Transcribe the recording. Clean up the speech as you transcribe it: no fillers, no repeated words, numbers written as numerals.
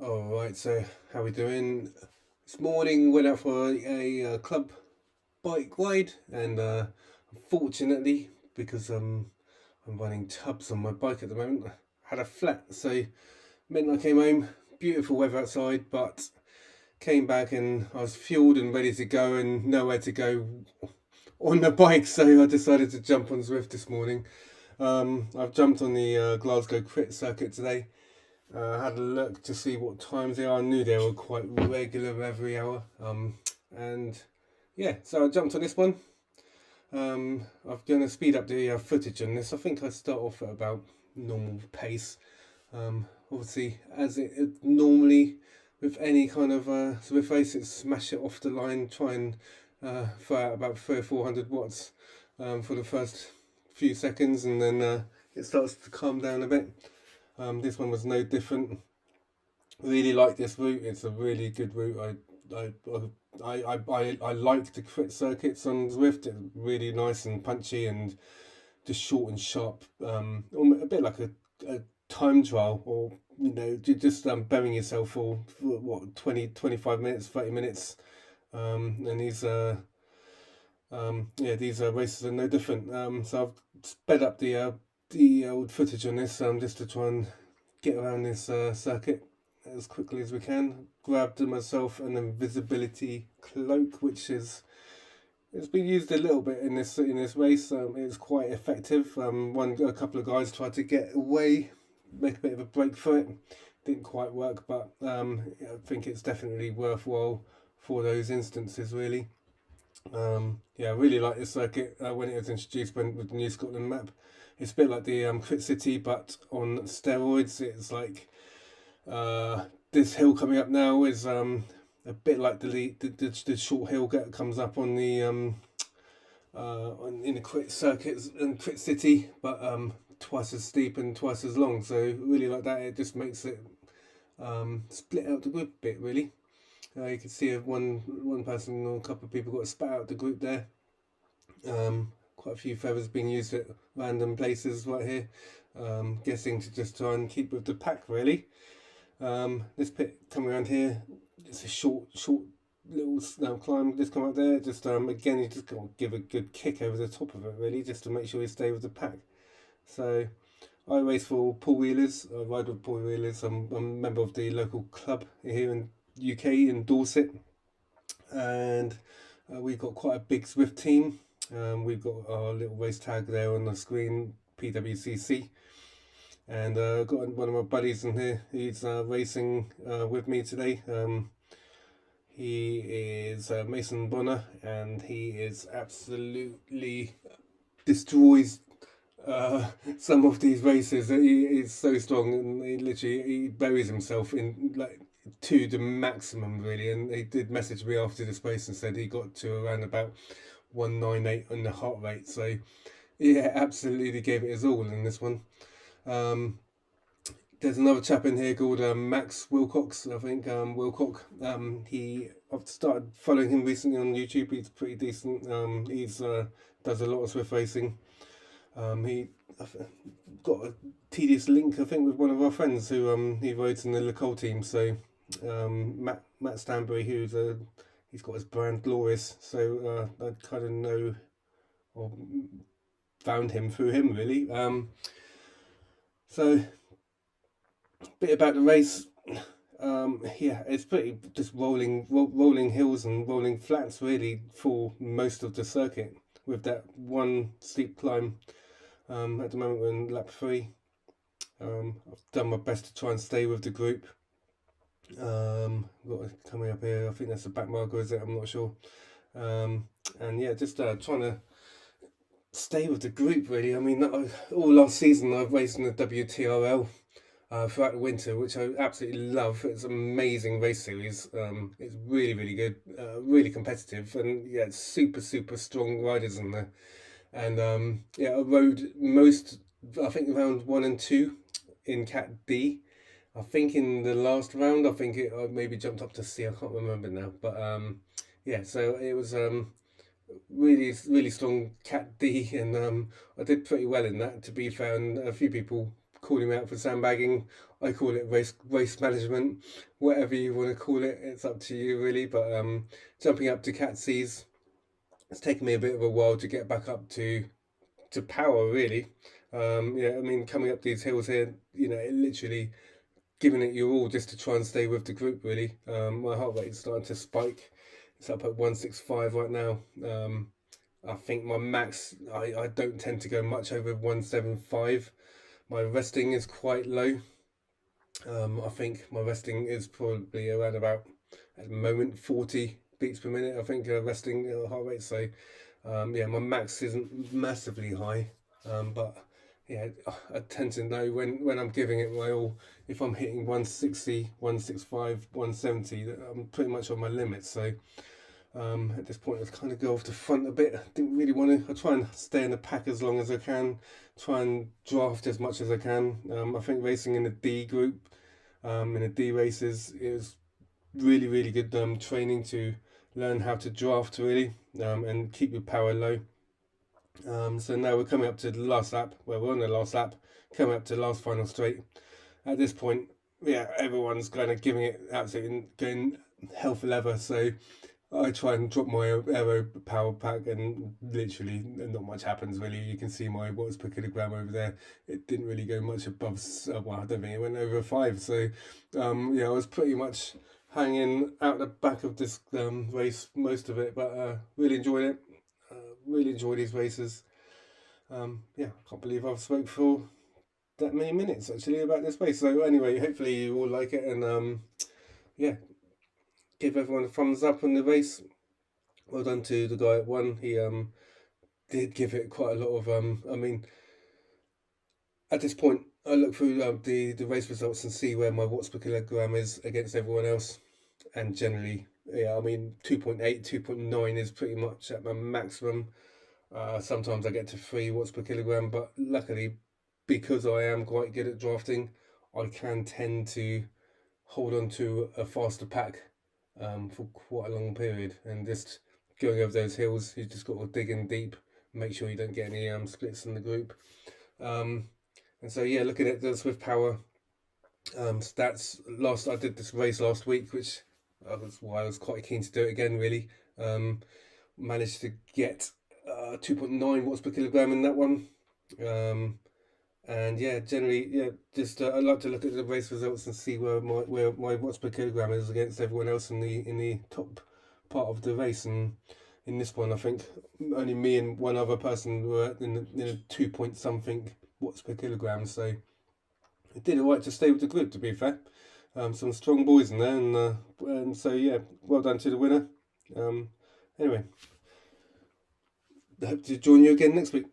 All right, so how we doing? This morning went out for a club bike ride, and unfortunately, because I'm running tubs on my bike at the moment, I had a flat, so meant I came home. Beautiful weather outside, but came back and I was fueled and ready to go, and nowhere to go on the bike, so I decided to jump on Zwift this morning. I've jumped on the Glasgow crit circuit today. Had a look to see what times they are. I knew they were quite regular every hour. And yeah, so I jumped on this one. I'm going to speed up the footage on this. I think I start off at about normal pace. Obviously, as it normally with any kind of Swift race, it's smash it off the line, try and throw out about 300 or 400 watts for the first few seconds, and then it starts to calm down a bit. This one was no different. Really like this route. It's a really good route. I like the crit circuits on Zwift. It's really nice and punchy and just short and sharp. A bit like a time trial, or just burying yourself for what 20, 25 minutes, 30 minutes. And these races are no different. So I've sped up the old footage on this just to try and get around this circuit as quickly as we can. Grabbed myself an invisibility cloak, which it's been used a little bit in this race. It's quite effective. A couple of guys tried to get away, make a bit of a break for it. Didn't quite work, but I think it's definitely worthwhile for those instances, really. I really like this circuit when it was introduced with the New Scotland map. It's a bit like the Crit City, but on steroids. It's like this hill coming up now is a bit like the short hill comes up on the in the Crit circuits and Crit City, but twice as steep and twice as long. So really like that. It just makes it split out the group a bit, really. You can see one person or a couple of people got spat out the group there. Quite a few feathers being used at random places right here. Guessing to just try and keep with the pack, really. This pit coming around here, it's a short little climb. Just come up there. Just again, you just got to give a good kick over the top of it, really, just to make sure you stay with the pack. So I race for Paul Wheelers. I ride with Paul Wheelers. I'm a member of the local club here in UK in Dorset, and we've got quite a big Zwift team. We've got our little race tag there on the screen, PWCC, and got one of my buddies in here. He's racing with me today. He is Mason Bonner, and he is absolutely destroys some of these races. He is so strong, and he buries himself in like to the maximum, really. And he did message me after this race and said he got to around about 198 on the heart rate. So yeah, absolutely gave it his all in this one. There's another chap in here called Max Willcocks, I think. I've started following him recently on YouTube. He's pretty decent. He's does a lot of Swift racing. He got a tedious link, I think, with one of our friends who he rides in the Lacole team. So Matt Stanbury, he's got his brand Glorious. So I kind of know or found him through him, really. So a bit about the race. It's pretty just rolling hills and rolling flats, really, for most of the circuit, with that one steep climb. At the moment we're in lap 3. I've done my best to try and stay with the group. Coming up here, I think that's the back marker, is it? I'm not sure. And yeah, just trying to stay with the group, really. I mean, all last season I've raced in the WTRL throughout the winter, which I absolutely love. It's an amazing race series. It's really, really good, really competitive, and yeah, it's super strong riders in there. And I rode I think round 1 and 2 in Cat D. I think in the last round, I maybe jumped up to C. I can't remember now, but so it was really strong Cat D, and I did pretty well in that, to be fair. And a few people calling me out for sandbagging. I call it race management, whatever you want to call it. It's up to you really. But jumping up to cat C's, it's taken me a bit of a while to get back up to power really. Yeah, I mean coming up these hills here, it literally giving it your all just to try and stay with the group really. My heart rate is starting to spike. It's up at 165 right now. I think my max, I don't tend to go much over 175. My resting is quite low. I think my resting is probably around about, at the moment, 40 beats per minute. I think resting heart rate. So yeah, my max isn't massively high, but yeah, I tend to know when I'm giving it my all. If I'm hitting 160, 165, 170, I'm pretty much on my limit. So at this point, I kind of go off the front a bit. I didn't really want to. I try and stay in the pack as long as I can. Try and draft as much as I can. I think racing in the D group, in the D races, is really, really good training to learn how to draft really, and keep your power low. So now we're coming up to the last lap. Well, we're on the last lap, coming up to the last final straight. At this point, yeah, everyone's kind of giving it absolutely going hell for leather. So I try and drop my aero power pack, and literally not much happens really. You can see my watts per kilogram over there. It didn't really go much above. Well, I don't think it went over 5. So yeah, I was pretty much hanging out the back of this race most of it, but really enjoyed it. Really enjoy these races. Yeah, I can't believe I've spoke for that many minutes actually about this race. So anyway, hopefully you all like it, and yeah, give everyone a thumbs up on the race. Well done to the guy at one. He did give it quite a lot of I mean, at this point I look through the race results and see where my watts per kilogram is against everyone else, and generally, yeah, I mean 2.8, 2.9 is pretty much at my maximum. Sometimes I get to 3 watts per kilogram, but luckily, because I am quite good at drafting, I can tend to hold on to a faster pack for quite a long period. And just going over those hills, you just got to dig in deep, make sure you don't get any splits in the group. And so yeah, looking at the Zwift power stats, I did this race last week, which was why I was quite keen to do it again really. Managed to get 2.9 watts per kilogram in that one. And yeah, generally, yeah, just I like to look at the race results and see where my watts per kilogram is against everyone else in the top part of the race. And in this one, I think only me and one other person were in a 2 point something watts per kilogram. So it did alright to stay with the group, to be fair. Some strong boys in there, and so yeah, well done to the winner. Anyway, I hope to join you again next week.